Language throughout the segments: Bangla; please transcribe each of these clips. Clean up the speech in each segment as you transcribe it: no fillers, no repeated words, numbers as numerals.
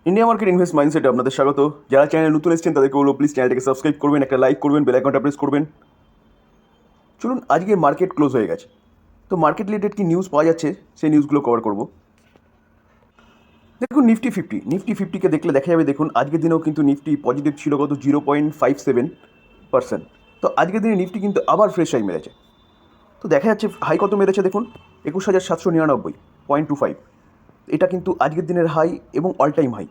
ইন্ডিয়া মার্কেট ইনভেস্ট মাইন্ডসেটে আপনাদের স্বাগত। যারা চ্যানেলে নতুন এসেছেন তাদেরকে বলবো প্লিজ চ্যানেলটাকে সাবস্ক্রাইব করবেন, একটা লাইক করবেন, বেল আইকনটা প্রেস করবেন। চলুন, আজকে মার্কেট ক্লোজ হয়ে গেছে, তো মার্কেট রিলেটেড কি নিউজ পাওয়া যাচ্ছে সেই নিউজগুলো কভার করব। দেখুন, নিফটি ফিফটিকে দেখলে দেখা যাবে, দেখুন আজকের দিনেও কিন্তু নিফটি পজিটিভ ছিল, কত 0.57%। তো আজকের দিনে নিফটি কিন্তু আবার ফ্রেশ হাই মেরেছে। তো দেখা যাচ্ছে হাই কত মেরেছে, দেখুন 21,799.25। এটা কিন্তু আজকের দিনের হাই এবং অল টাইম হাই।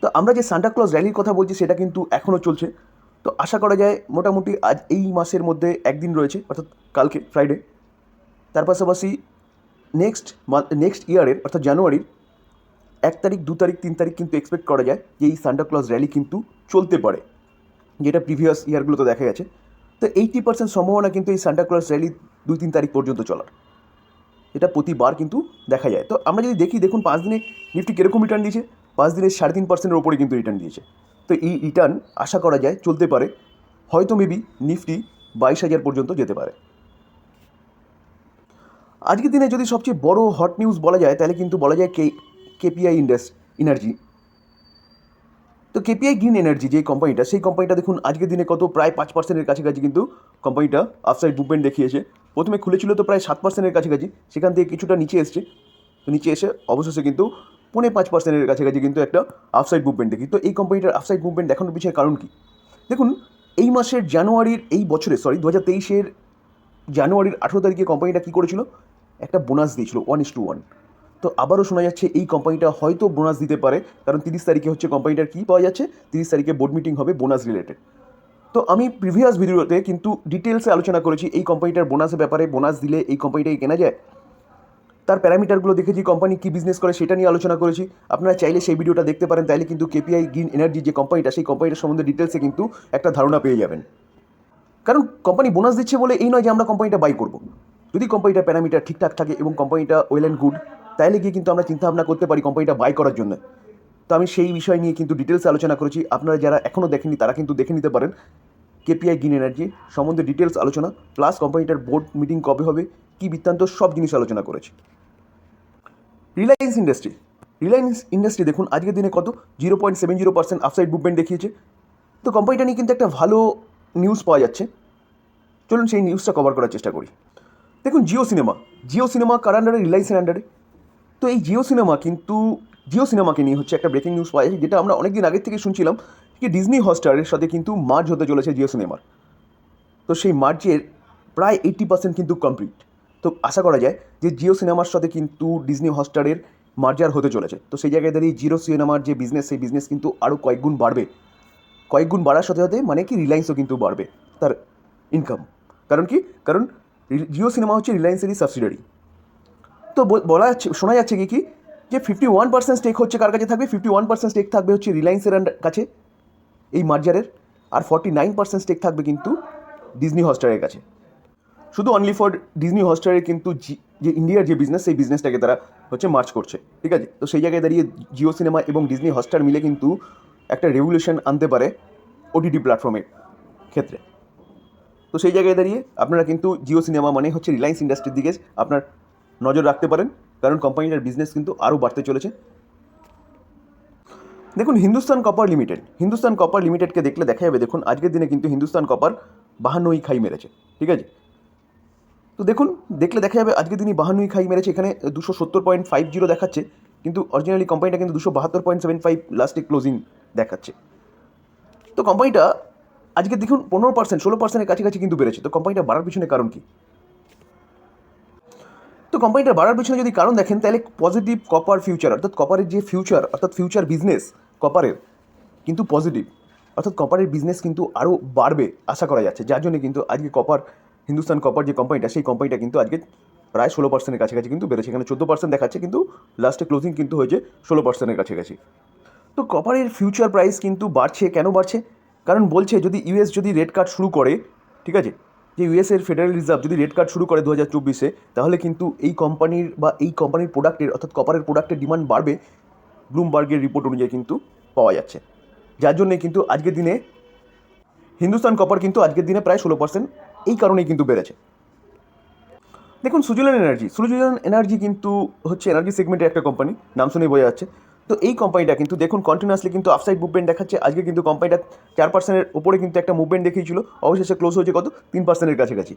তো আমরা যে সান্টা ক্লজ র্যালির কথা বলছি সেটা কিন্তু এখনও চলছে। তো আশা করা যায় মোটামুটি আজ এই মাসের মধ্যে একদিন রয়েছে, অর্থাৎ কালকে ফ্রাইডে। তার পাশাপাশি নেক্সট ইয়ারের অর্থাৎ জানুয়ারির 1 তারিখ, 2 তারিখ, 3 তারিখ কিন্তু এক্সপেক্ট করা যায় যে এই সান্টা ক্লজ র্যালি কিন্তু চলতে পারে, যেটা প্রিভিয়াস ইয়ারগুলোতে দেখা গেছে। তো 80% সম্ভাবনা কিন্তু এই সান্টা ক্লজ র্যালি 2-3 তারিখ পর্যন্ত চলার, এটা প্রতিবার কিন্তু দেখা যায়। তো আমরা যদি দেখি, দেখুন 5 দিনে নিফটি কীরকম রিটার্ন দিয়েছে, 5 দিনে 3.5%-এর ওপরে কিন্তু রিটার্ন দিয়েছে। তো এই রিটার্ন আশা করা যায় চলতে পারে, হয়তো মেবি নিফটি 22,000 পর্যন্ত যেতে পারে। আজকের দিনে যদি সবচেয়ে বড় হট নিউজ বলা যায় তাহলে কিন্তু বলা যায় কেপিআই এনার্জি। তো কেপিআই গ্রিন এনার্জি যে কোম্পানিটা, সেই কোম্পানিটা দেখুন আজকের দিনে কত প্রায় 5%-এর কাছাকাছি কিন্তু কোম্পানিটা আপসাইড মুভমেন্ট দেখিয়েছে। প্রথমে খুলেছিল তো প্রায় 7%-এর কাছাকাছি, সেখান থেকে কিছুটা নিচে এসছে। তো নিচে এসে অবশেষে কিন্তু 4.5%-এর কাছাকাছি কিন্তু একটা আপসাইড মুভমেন্ট দেখি। তো এই কোম্পানিটার আপসাইড মুভমেন্ট দেখানোর পিছনে কারণ কি? দেখুন, এই মাসের জানুয়ারির, এই বছরের 2023-এর জানুয়ারির 18 তারিখে কোম্পানিটা কী করেছিল, একটা বোনাস দিয়েছিল 1:1। তো আবারও শোনা যাচ্ছে এই কোম্পানিটা হয়তো বোনাস দিতে পারে, কারণ 30 তারিখে হচ্ছে কোম্পানিটার কী পাওয়া যাচ্ছে, 30 তারিখে বোর্ড মিটিং হবে বোনাস রিলেটেড। তো আমি প্রিভিয়াস ভিডিওতে কিন্তু ডিটেলসে আলোচনা করেছি এই কোম্পানিটার বোনাসের ব্যাপারে। বোনাস দিলে এই কোম্পানিটাকে কেনা যায়, তার প্যারামিটারগুলো দেখেছি, কোম্পানি কী বিজনেস করে সেটা নিয়ে আলোচনা করেছি। আপনারা চাইলে সেই ভিডিওটা দেখতে পারেন, তাইলে কিন্তু কেপিআই গ্রিন এনার্জি যে কোম্পানিটা, সেই কোম্পানিটার সম্বন্ধে ডিটেলসে কিন্তু একটা ধারণা পেয়ে যাবেন। কারণ কোম্পানি বোনাস দিচ্ছে বলে এই নয় যে আমরা কোম্পানিটা বাই করব। যদি কোম্পানিটার প্যারামিটার ঠিকঠাক থাকে এবং কোম্পানিটা ওয়েল অ্যান্ড গুড, তাহলে গিয়ে কিন্তু আমরা চিন্তাভাবনা করতে পারি কোম্পানিটা বাই করার জন্য। তো আমি সেই বিষয় নিয়ে কিন্তু ডিটেলসে আলোচনা করেছি। আপনারা যারা এখনও দেখেননি তারা কিন্তু দেখে নিতে পারেন। কেপিআই গ্রিন এনার্জি সম্বন্ধে ডিটেলস আলোচনা, প্লাস কোম্পানিটার বোর্ড মিটিং কবে হবে, কী বৃত্তান্ত, সব জিনিস আলোচনা করেছি। রিলায়েন্স ইন্ডাস্ট্রি দেখুন আজকের দিনে কত 0.70% আপসাইড মুভমেন্ট দেখিয়েছে। তো কোম্পানিটা নিয়ে কিন্তু একটা ভালো নিউজ পাওয়া যাচ্ছে। চলুন সেই নিউজটা কভার করার চেষ্টা করি। দেখুন, জিও সিনেমা কার আন্ডারে, রিলায়েন্সের আন্ডারে। তো এই জিও সিনেমাকে নিয়ে হচ্ছে একটা ব্রেকিং নিউজ পাওয়া যায়, যেটা আমরা অনেকদিন আগের থেকে শুনছিলাম যে ডিজনি হটস্টারের সাথে কিন্তু মার্জ হতে চলেছে জিও সিনেমার। তো সেই মার্জের প্রায় 80% কিন্তু কমপ্লিট। তো আশা করা যায় যে জিও সিনেমার সাথে কিন্তু ডিজনি হটস্টারের মার্জার হতে চলেছে। তো সেই জায়গায় দাঁড়িয়ে জিও সিনেমার যে বিজনেস, সেই বিজনেস কিন্তু আরও কয়েকগুণ বাড়বে। কয়েকগুণ বাড়ার সাথে সাথে মানে কি, রিলায়েন্সও কিন্তু বাড়বে তার ইনকাম। কারণ জিও সিনেমা হচ্ছে রিলায়েন্সেরই সাবসিডারি। তো শোনা যাচ্ছে কি যে 51% স্টেক হচ্ছে কার কাছে থাকবে, 51% স্টেক থাকবে হচ্ছে রিলায়েন্সের কাছে এই মার্জারের, আর 49% স্টেক থাকবে কিন্তু ডিজনি হটস্টারের কাছে। শুধু অনলি ফর ডিজনি হটস্টারের কিন্তু যে ইন্ডিয়ার যে বিজনেস, সেই বিজনেসটাকে তারা হচ্ছে মার্চ করছে, ঠিক আছে। তো সেই জায়গায় দাঁড়িয়ে জিও সিনেমা এবং ডিজনি হটস্টার মিলে কিন্তু একটা রেভলিউশন আনতে পারে ওটিটি প্ল্যাটফর্মের ক্ষেত্রে। তো সেই জায়গায় দাঁড়িয়ে আপনারা কিন্তু জিও সিনেমা মানে হচ্ছে রিলায়েন্স ইন্ডাস্ট্রির দিকে আপনার নজর রাখতে পারেন, কারণ কোম্পানিটার বিজনেস কিন্তু আরও বাড়তে চলেছে। দেখুন, হিন্দুস্তান কপার লিমিটেডকে দেখলে দেখা যাবে, দেখুন আজকের দিনে কিন্তু হিন্দুস্তান কপার 52 খাই মেরেছে, ঠিক আছে। তো দেখুন, দেখলে দেখা যাবে আজকের দিনই 52 খাই মেরেছে। এখানে 270.50 দেখাচ্ছে, কিন্তু অরিজিনালি কোম্পানিটা কিন্তু 272.75 লাস্টে ক্লোজিং দেখাচ্ছে। তো কোম্পানিটা আজকে দেখুন 15%, 16%-এর কাছাকাছি কিন্তু বেড়েছে। তো কোম্পানিটা বাড়ার পিছনে কারণ কি? তো কোম্পানিটার বাড়ার পিছনে যদি কারণ দেখেন, তাহলে পজিটিভ কপার ফিউচার, অর্থাৎ কপারের যে ফিউচার, অর্থাৎ ফিউচার বিজনেস কপারের কিন্তু পজিটিভ, অর্থাৎ কপারের বিজনেস কিন্তু আরও বাড়বে আশা করা যাচ্ছে। যার জন্য কিন্তু আজকে হিন্দুস্তান কপার যে কোম্পানিটা, সেই কোম্পানিটা কিন্তু আজকে প্রায় 16%-এর কাছাকাছি কিন্তু বেড়েছে। এখানে 14% দেখাচ্ছে, কিন্তু লাস্টে ক্লোজিং কিন্তু হয়েছে 16%-এর কাছাকাছি। তো কপারের ফিউচার প্রাইস কিন্তু বাড়ছে। কেন বাড়ছে? কারণ বলছে যদি ইউএস যদি রেট কাট শুরু করে, ঠিক আছে, যে ইউএসের ফেডারেল রিজার্ভ যদি রেট কাট শুরু করে 2024-এ, তাহলে কিন্তু এই কোম্পানির প্রোডাক্টের, অর্থাৎ কপারের প্রোডাক্টের ডিমান্ড বাড়বে, ব্লুমবার্গের রিপোর্ট অনুযায়ী কিন্তু পাওয়া যাচ্ছে। যার জন্যে কিন্তু আজকের দিনে হিন্দুস্তান কপার কিন্তু আজকের দিনে প্রায় 16% এই কারণেই কিন্তু বেড়েছে। দেখুন, সুজলন এনার্জি কিন্তু হচ্ছে এনার্জি সেগমেন্টের একটা কোম্পানি, নাম শুনেই বোঝা যাচ্ছে। তো এই কোম্পানিটা কিন্তু দেখুন কন্টিনিউয়াসলি কিন্তু আপসাইড মুভমেন্ট দেখাচ্ছে। আজকে কিন্তু কোম্পানিটা 4%-এর উপরে কিন্তু একটা মুভমেন্ট দেখিয়েছিল, অবশেষে ক্লোজ হয়েছে কত 3%-এর কাছাকাছি।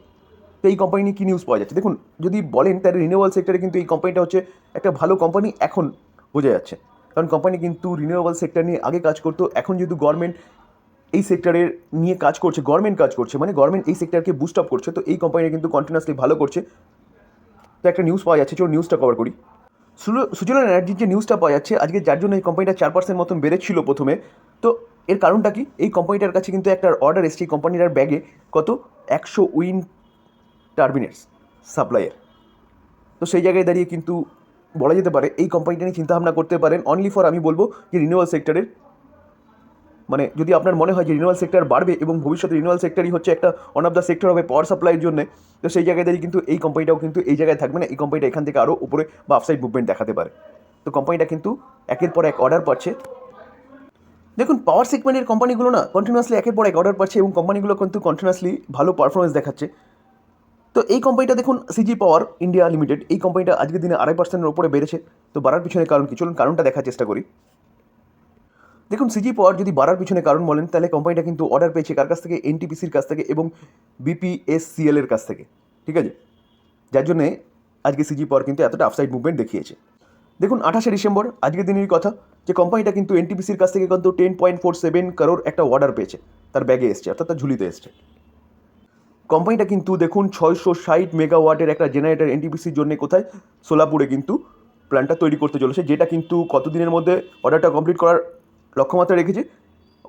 তো এই কোম্পানি নিয়ে কী নিউজ পাওয়া যাচ্ছে দেখুন, যদি বলেন তাহলে রিনিউয়েবল সেক্টরে কিন্তু এই কোম্পানিটা হচ্ছে একটা ভালো কোম্পানি এখন বোঝা যাচ্ছে, কারণ কোম্পানি কিন্তু রিনিউয়েবল সেক্টর নিয়ে আগে কাজ করতো, এখন যেহেতু গভর্নমেন্ট এই সেক্টরের নিয়ে কাজ করছে, গভর্নমেন্ট কাজ করছে মানে গভর্নমেন্ট এই সেক্টরকে বুস্ট আপ করছে, তো এই কোম্পানিটা কিন্তু কন্টিনিউয়াসলি ভালো করছে। তো একটা নিউজ পাওয়া যাচ্ছে, চলো নিউজটা কভার করি। সুজলান এনার্জির যে নিউজটা পাওয়া যাচ্ছে আজকে, যার জন্য এই কোম্পানিটা 4% মতন বেড়েছিল প্রথমে, তো এর কারণটা কি, এই কোম্পানিটার কাছে কিন্তু একটা অর্ডার এসছে, এই কোম্পানিটার ব্যাগে কত 100 উইন্ড টারবিনেটস সাপ্লাইয়ের। তো সেই জায়গায় দাঁড়িয়ে কিন্তু বলা যেতে পারে এই কোম্পানিটা নিয়ে চিন্তাভাবনা করতে পারেন অনলি ফর, আমি বলবো যে রিনিউয়াল সেক্টরের, মানে যদি আপনার মনে হয় যে রিনিউয়াল সেক্টর বাড়বে এবং ভবিষ্যতে রিনিউয়াল সেক্টরই হচ্ছে একটা ওয়ান অফ দ্য সেক্টর হবে পাওয়ার সাপ্লাইয়ের জন্য, তো সেই জায়গায় দাঁড়িয়ে কিন্তু এই কোম্পানিটাও কিন্তু এই জায়গায় থাকবে না, এই কোম্পানিটা এখান থেকে আরও উপরে বা আপসাইড মুভমেন্ট দেখাতে পারে। তো কোম্পানিটা কিন্তু একের পর এক অর্ডার পাচ্ছে। দেখুন পাওয়ার সেগমেন্টের কোম্পানিগুলো না কন্টিনিউয়াসলি একের পর এক অর্ডার পাচ্ছে এবং কোম্পানিগুলো কিন্তু কন্টিনিউয়াসলি ভালো পারফরমেন্স দেখাচ্ছে। তো এই কোম্পানিটা দেখুন সিজি পাওয়ার ইন্ডিয়া লিমিটেড, এই কোম্পানিটা আজকের দিনে 2.5%-এর উপরে বেড়েছে। তো বাড়ার পিছনে কারণ কি, চলুন কারণটা দেখার চেষ্টা করি। দেখুন সিজি পাওয়ার যদি বাড়ার পিছনে কারণ বলেন তাহলে কোম্পানিটা কিন্তু অর্ডার পেয়েছে কার কাছ থেকে, এনটিপিসির কাছ থেকে এবং বিপিএসসিএল এর কাছ থেকে, ঠিক আছে, যার জন্যে আজকে সিজি পাওয়ার কিন্তু এতটা আপসাইড মুভমেন্ট দেখিয়েছে। দেখুন 28শে ডিসেম্বর আজকের দিনের কথা, যে কোম্পানিটা কিন্তু এনটিপিসির কাছ থেকে কিন্তু 10.47 করোড় একটা অর্ডার পেয়েছে, তার ব্যাগে এসছে অর্থাৎ তার ঝুলিতে এসছে। কোম্পানিটা কিন্তু দেখুন 660 মেগাওয়াটের একটা জেনারেটর এনটিপিসির জন্য কোথায়, সোলাপুরে কিন্তু প্ল্যান্টটা তৈরি করতে চলেছে, যেটা কিন্তু কতদিনের মধ্যে অর্ডারটা কমপ্লিট করার লক্ষ্যমাত্রা রেখেছে,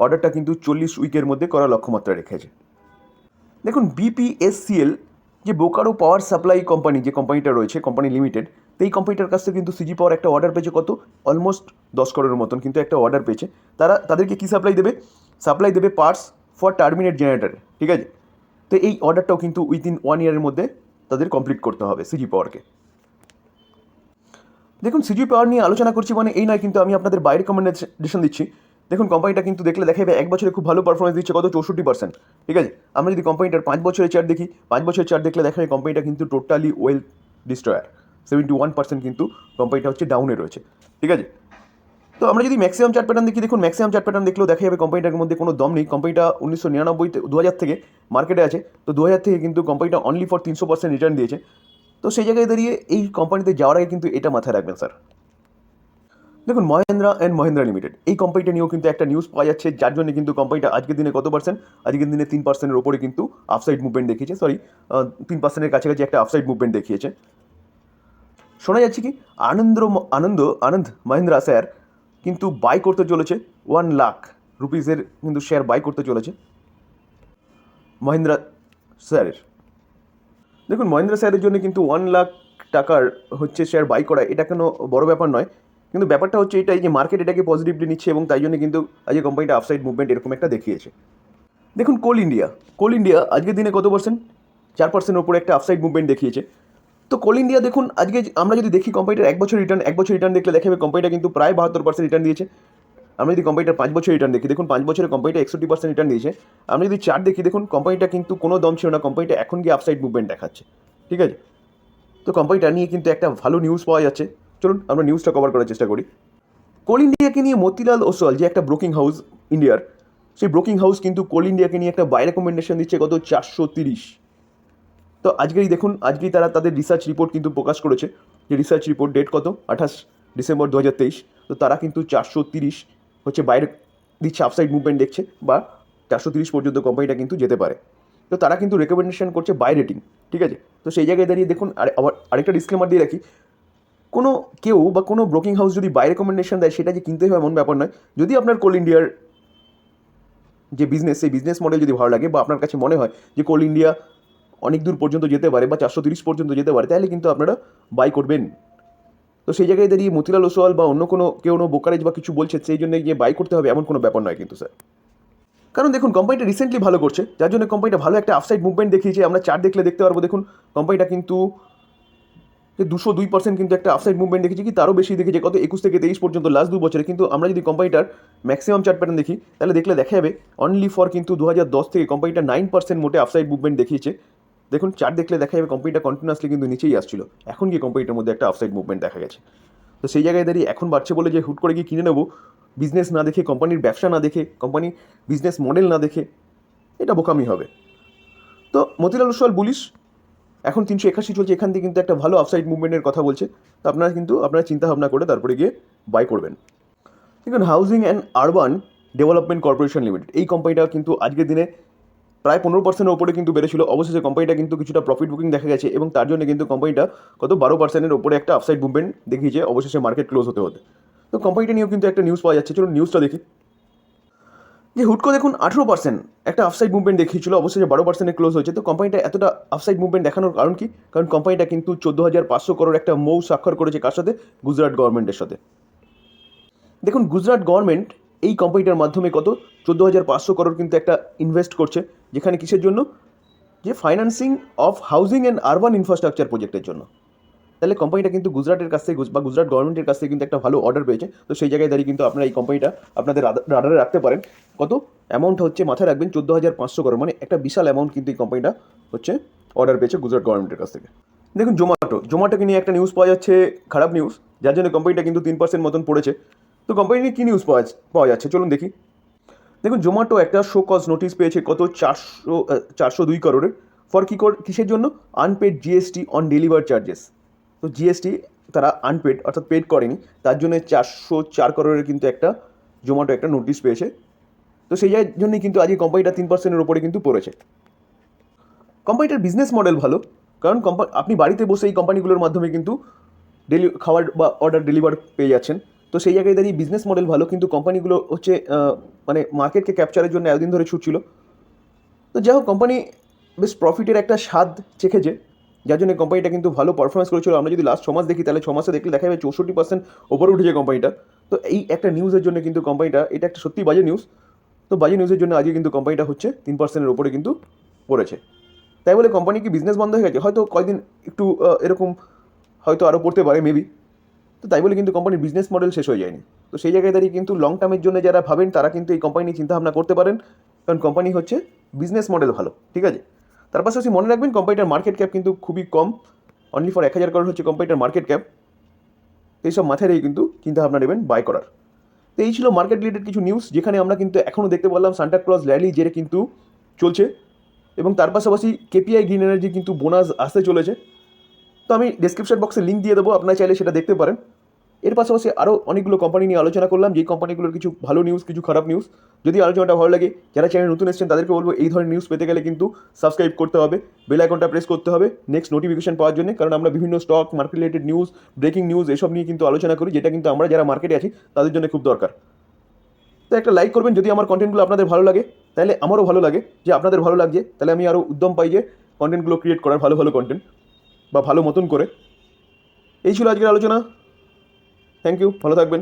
অর্ডারটা কিন্তু 40 উইকের মধ্যে করার লক্ষ্যমাত্রা রেখেছে। দেখুন বিপিএসসিএল যে বোকারো পাওয়ার সাপ্লাই কোম্পানি, যে কোম্পানিটা রয়েছে কোম্পানি লিমিটেড, তো এই কোম্পানিটার কাছ থেকে কিন্তু সিজি পাওয়ার একটা অর্ডার পেয়েছে কত, অলমোস্ট 10 করোড়ের মতন কিন্তু একটা অর্ডার পেয়েছে। তাদেরকে কী সাপ্লাই দেবে পার্টস ফর টার্মিনেট জেনারেটর, ঠিক আছে। তো এই অর্ডারটাও কিন্তু উইদিন 1 ইয়ারের মধ্যে তাদের কমপ্লিট করতে হবে সিজি পাওয়ারকে। দেখুন সিজি পাওয়ার নিয়ে আলোচনা করছি মানে এই নয় কিন্তু আমি আপনাদের বাই রেকমেন্ডেশন দিচ্ছি। দেখুন কোম্পানিটা কিন্তু দেখলে দেখা যাবে 1 বছরে খুব ভালো পারফরমেন্স দিচ্ছে কত, 64%, ঠিক আছে। আমরা যদি কোম্পানিটার 5 বছরের চার্ট দেখি, 5 বছরের চার্ট দেখলে দেখা যায় কোম্পানিটা কিন্তু টোটালি ওয়েল ডিস্ট্রয়ার, 71% কিন্তু কোম্পানিটা হচ্ছে ডাউনে রয়েছে, ঠিক আছে। তো আমরা যদি ম্যাক্সিমাম চার্ট প্যাটার্ন দেখি, দেখুন ম্যাক্সিমাম চার্ট প্যাটার্ন দেখলেও দেখা যাবে কোম্পানিটার মধ্যে কোনো দম নেই। কোম্পানিটা 1999 থেকে মার্কেটে আছে, তো 2000 থেকে কিন্তু কোম্পানিটা অনলি ফর 300% রিটার্ন দিয়েছে। তো সেই জায়গায় দাঁড়িয়ে এই কোম্পানিতে যাওয়ার আগে কিন্তু এটা মাথায় রাখবেন স্যার। দেখুন মহেন্দ্রা অ্যান্ড মহেন্দ্রা লিমিটেড, এই কোম্পানিটা নিয়েও কিন্তু একটা নিউজ পাওয়া যাচ্ছে, যার জন্য কিন্তু কোম্পানিটা আজকের দিনে কত পার্সেন্ট, আজকের দিনে 3%-এর ওপরে কিন্তু আপসাইড মুভমেন্ট দেখিয়েছে, 3%-এর কাছাকাছি একটা আপসাইড মুভমেন্ট দেখিয়েছে। শোনা যাচ্ছে কি আনন্দ মহিন্দ্রা স্যার কিন্তু বাই করতে চলেছে 1 লাখ রুপিসের কিন্তু শেয়ার বাই করতে চলেছে মহিন্দ্রা স্যারের। দেখুন মহিন্দ্রা স্যারের জন্য কিন্তু 1 লাখ টাকার হচ্ছে শেয়ার বাই করা, এটা কোনো বড় ব্যাপার নয়, কিন্তু ব্যাপারটা হচ্ছে এটাই যে মার্কেট এটাকে পজিটিভলি নিচ্ছে এবং তাই জন্য কিন্তু আজকে কোম্পানিটা আপসাইড মুভমেন্ট এরকম একটা দেখিয়েছে। দেখুন কোল ইন্ডিয়া আজকের দিনে কত পার্সেন্ট, 4%-এর উপরে একটা আপসাইড মুভমেন্ট দেখিয়েছে। তো কোল ইন্ডিয়া দেখুন আজকে আমরা যদি দেখি কোম্পানিটার 1 বছর রিটার্ন দেখলে দেখা যাবে কোম্পানিটা কিন্তু প্রায় 72% রিটার্ন দিয়েছে। আমরা যদি কোম্পানিটার 5 বছর রিটার্ন দেখি, দেখুন 5 বছরে কোম্পানিটা 61% রিটার্ন দিয়েছে। আমরা যদি চার্ট দেখি দেখুন কোম্পানিটা কিন্তু কোনো দম ছিল না, কোম্পানিটা এখন গিয়ে আপসাইড মুভমেন্ট দেখাচ্ছে, ঠিক আছে। তো কোম্পানিটা নিয়ে কিন্তু একটা ভালো নিউজ পাওয়া যাচ্ছে, চলুন আমরা নিউজটা কভার করার চেষ্টা করি। কোল ইন্ডিয়াকে নিয়ে মতিলাল ওসওয়াল যে একটা ব্রোকিং হাউস ইন্ডিয়ার, সেই ব্রোকিং হাউস কিন্তু কোল ইন্ডিয়াকে নিয়ে একটা বাই রেকমেন্ডেশন দিচ্ছে কত 430। তো আজকেই তারা তাদের রিসার্চ রিপোর্ট কিন্তু প্রকাশ করেছে, যে রিসার্চ রিপোর্ট ডেট কত 28 ডিসেম্বর 2023। তো তারা কিন্তু 430 হচ্ছে বাইরে দিচ্ছে, আপসাইড মুভমেন্ট দেখছে বা 430 পর্যন্ত কোম্পানিটা কিন্তু যেতে পারে। তো তারা কিন্তু রেকমেন্ডেশন করছে বাই রেটিং, ঠিক আছে। তো সেই জায়গায় দাঁড়িয়ে দেখুন আবার আরেকটা ডিসক্লেমার দিয়ে রাখি, কেউ বা কোনো ব্রোকিং হাউস যদি বাই রেকমেন্ডেশন দেয় সেটা যে কিনতে হবে এমন ব্যাপার নয়। যদি আপনার কোল ইন্ডিয়ার যে বিজনেস, সেই বিজনেস মডেল যদি ভালো লাগে বা আপনার কাছে মনে হয় যে কোল ইন্ডিয়া অনেক দূর পর্যন্ত যেতে পারে বা 430 পর্যন্ত যেতে পারে, তাহলে কিন্তু আপনারা বাই করবেন। তো সেই জায়গায় দাঁড়িয়ে মতিলাল ওসওয়াল বা অন্য কেউ ব্রোকারেজ বা কিছু বলছে সেই জন্য গিয়ে বাই করতে হবে এমন কোনো ব্যাপার নয় কিন্তু স্যার। কারণ দেখুন কোম্পানিটা রিসেন্টলি ভালো করছে, যার জন্য কোম্পানিটা ভালো একটা আপসাইড মুভমেন্ট দেখিয়েছে। আমরা চার্ট দেখলে দেখতে পারবো, দেখুন কোম্পানিটা কিন্তু 202% কিন্তু একটা আপসাইড মুভমেন্ট দেখেছি, কি তারও বেশি দেখেছে কত 21 থেকে 23 পর্যন্ত লাস্ট 2 বছরে। কিন্তু আমরা যদি কোম্পানিটার ম্যাক্সিমাম চার্ট প্যাটার্ন দেখি তাহলে দেখলে দেখা যাবে অনলি ফর কিন্তু 2010 থেকে কোম্পানিটা 9% মোটে আপসাইড মুভমেন্ট দেখিয়েছে। দেখুন চার্ট দেখলে দেখা যাবে কোম্পানিটা কন্টিনিউয়াসলি কিন্তু নিচেই আসছিল, এখন গিয়ে কোম্পানিটার মধ্যে একটা আপসাইড মুভমেন্ট দেখা গেছে। তো সেই জায়গায় দাঁড়িয়ে এখন বাড়ছে বলে যে হুট করে গিয়ে কিনে নেবো, বিজনেস না দেখে, কোম্পানির ব্যবসা না দেখে, কোম্পানির বিজনেস মডেল না দেখে, এটা বোকামি হবে। তো মতিলাল ওসওয়াল বুলিশ, এখন 381 চলছে, এখান থেকে কিন্তু একটা ভালো আপসাইড মুভমেন্টের কথা বলছে। তো আপনারা চিন্তা ভাবনা করে তারপরে গিয়ে বাই করবেন। দেখুন, housing and urban development corporation limited, এই কোম্পানিটা কিন্তু আজকের দিনে প্রায় 15%-এর ওপরে কিন্তু বেড়েছিল। অবশেষে কোম্পানিটা কিন্তু কিছুটা প্রফিট বুকিং দেখা গেছে এবং তার জন্য কিন্তু কোম্পানিটা কত 12%-এর ওপরে একটা আপসাইড মুভমেন্ট দেখিয়েছে অবশেষে মার্কেট ক্লোজ হতে হতে। তো কোম্পানিটা নিয়েও কিন্তু একটা নিউজ পাওয়া যাচ্ছে, চলুন নিউজটা দেখি। যে হুট করে দেখুন 18% একটা আপসাইড মুভমেন্ট দেখিয়েছিল, অবশ্যই 12%-এ ক্লোজ হয়েছে। তো কোম্পানিটা এতটা আপসাইড মুভমেন্ট দেখানোর কারণ কি? কারণ কোম্পানিটা কিন্তু 14,500 করোড় একটা মৌ স্বাক্ষর করেছে কার সাথে? গুজরাট গভর্নমেন্টের সাথে। দেখুন, গুজরাট গভর্নমেন্ট এই কোম্পানিটার মাধ্যমে কত 14,500 করোড় কিন্তু একটা ইনভেস্ট করছে, যেখানে কিসের জন্য? যে financing of housing and urban infrastructure প্রজেক্টের জন্য। তাহলে কোম্পানিটা কিন্তু গুজরাটের কাছ থেকে বা গুজরাট গভর্নমেন্টের কাছ থেকে কিন্তু একটা ভালো অর্ডার পেয়েছে। তো সেই জায়গায় দাঁড়িয়ে কিন্তু আপনারা এই কোম্পানিটা আপনাদের রাডারে রাখতে পারেন। কত অ্যামাউন্ট হচ্ছে মাথায় রাখবেন? 14,500 করোড়, মানে একটা বিশাল অ্যামাউন্ট কিন্তু এই কোম্পানিটা হচ্ছে অর্ডার পেয়েছে গুজরাট গভর্নমেন্টের কাছ থেকে। দেখুন, জোম্যাটোকে নিয়ে একটা নিউজ পাওয়া যাচ্ছে, খারাপ নিউজ, যার জন্য কোম্পানিটা কিন্তু 3% মতন পড়েছে। তো কোম্পানি নিয়ে কী নিউজ পাওয়া যাচ্ছে চলুন দেখি। দেখুন, জোম্যাটো একটা শো কজ নোটিশ পেয়েছে কত 402 করোড়ের। কিসের জন্য? Unpaid GST on deliver charges. তো জিএসটি তারা আনপেড অর্থাৎ পেড করেনি, তার জন্য 404 করোড়ের কিন্তু একটা জোম্যাটো একটা নোটিশ পেয়েছে। তো সেই জন্যই কিন্তু আজকে কোম্পানিটা 3%-এর ওপরে কিন্তু পড়েছে। কোম্পানিটার বিজনেস মডেল ভালো, কারণ আপনি বাড়িতে বসে এই কোম্পানিগুলোর মাধ্যমে কিন্তু খাবার বা অর্ডার ডেলিভার পেয়ে যাচ্ছেন। তো সেই জায়গায় দাঁড়িয়ে বিজনেস মডেল ভালো, কিন্তু কোম্পানিগুলো হচ্ছে মানে মার্কেটকে ক্যাপচারের জন্য এতদিন ধরে ছুটছিল। তো যাই হোক, কোম্পানি বেশ প্রফিটের একটা স্বাদ চেখেছে, যার জন্য কোম্পানিটা কিন্তু ভালো পারফরমেন্স করেছিল। আমরা যদি লাস্ট 6 মাস দেখি, তাহলে 6 মাসে দেখলে দেখা যাবে 64% ওপরে উঠেছে কোম্পানিটা। তো এই একটা নিউজের জন্য কিন্তু কোম্পানিটা, এটা একটা সত্যি বাজে নিউজ। তো বাজে নিউজের জন্য আজকে কিন্তু কোম্পানিটা হচ্ছে 3%-এর ওপরে কিন্তু পড়েছে। তাই বলে কোম্পানি কি বিজনেস বন্ধ হয়ে গেছে? হয়তো কয়েকদিন একটু এরকম হয়তো আরও পড়তে পারে মেবি। তো তাই বলে কিন্তু কোম্পানির বিজনেস মডেল শেষ হয়ে যায়নি। তো সেই জায়গায় দাঁড়িয়ে কিন্তু লং টার্মের জন্য যারা ভাবেন তারা কিন্তু এই কোম্পানি নিয়ে চিন্তাভাবনা করতে পারেন, কারণ কোম্পানি হচ্ছে বিজনেস মডেল ভালো, ঠিক আছে। তার পাশাপাশি মনে রাখবেন কোম্পানিটার মার্কেট ক্যাপ কিন্তু খুবই কম, অনলি ফর 1,000 করোড় হচ্ছে কোম্পানিটার মার্কেট ক্যাপ। তো এইসব মাথায় রেখে কিন্তু চিন্তাভাবনা নেবেন বাই করার। তো এই ছিল মার্কেট রিলেটেড কিছু নিউজ, যেখানে আমরা কিন্তু এখনও দেখতে পেলাম সান্টা ক্লজ র্যালি যেটা কিন্তু চলছে, এবং তার পাশাপাশি কেপিআই গ্রিন এনার্জি কিন্তু বোনাস আসতে চলেছে। তো আমি ডেসক্রিপশন বক্সে লিঙ্ক দিয়ে দেবো, আপনারা চাইলে সেটা দেখতে পারেন। এর পাশাপাশি আরও অনেকগুলো কোম্পানি নিয়ে আলোচনা করলাম, যেই কোম্পানিগুলোর কিছু ভালো নিউজ, কিছু খারাপ নিউজ। যদি আলোচনাটা ভালো লাগে, যারা চ্যানেল নতুন এসেছেন তাদেরকে বলবো এই ধরনের নিউজ পেতে গেলে কিন্তু সাবস্ক্রাইব করতে হবে, বেল আইকনটা প্রেস করতে হবে নেক্সট নোটিফিকেশন পাওয়ার জন্য, কারণ আমরা বিভিন্ন stock market related news, breaking news এসব নিয়ে কিন্তু আলোচনা করি, যেটা কিন্তু আমরা যারা মার্কেটে আছি তাদের জন্য খুব দরকার। তো একটা লাইক করবেন যদি আমার কন্টেন্টগুলো আপনাদের ভালো লাগে, তাহলে আমারও ভালো লাগে যে আপনাদের ভালো লাগছে, তাহলে আমি আরও উদ্যম পাই যে কন্টেন্টগুলো ক্রিয়েট করার, ভালো ভালো কন্টেন্ট বা ভালো মতন করে। এই ছিল আজকের আলোচনা। থ্যাংক ইউ, ভালো থাকবেন।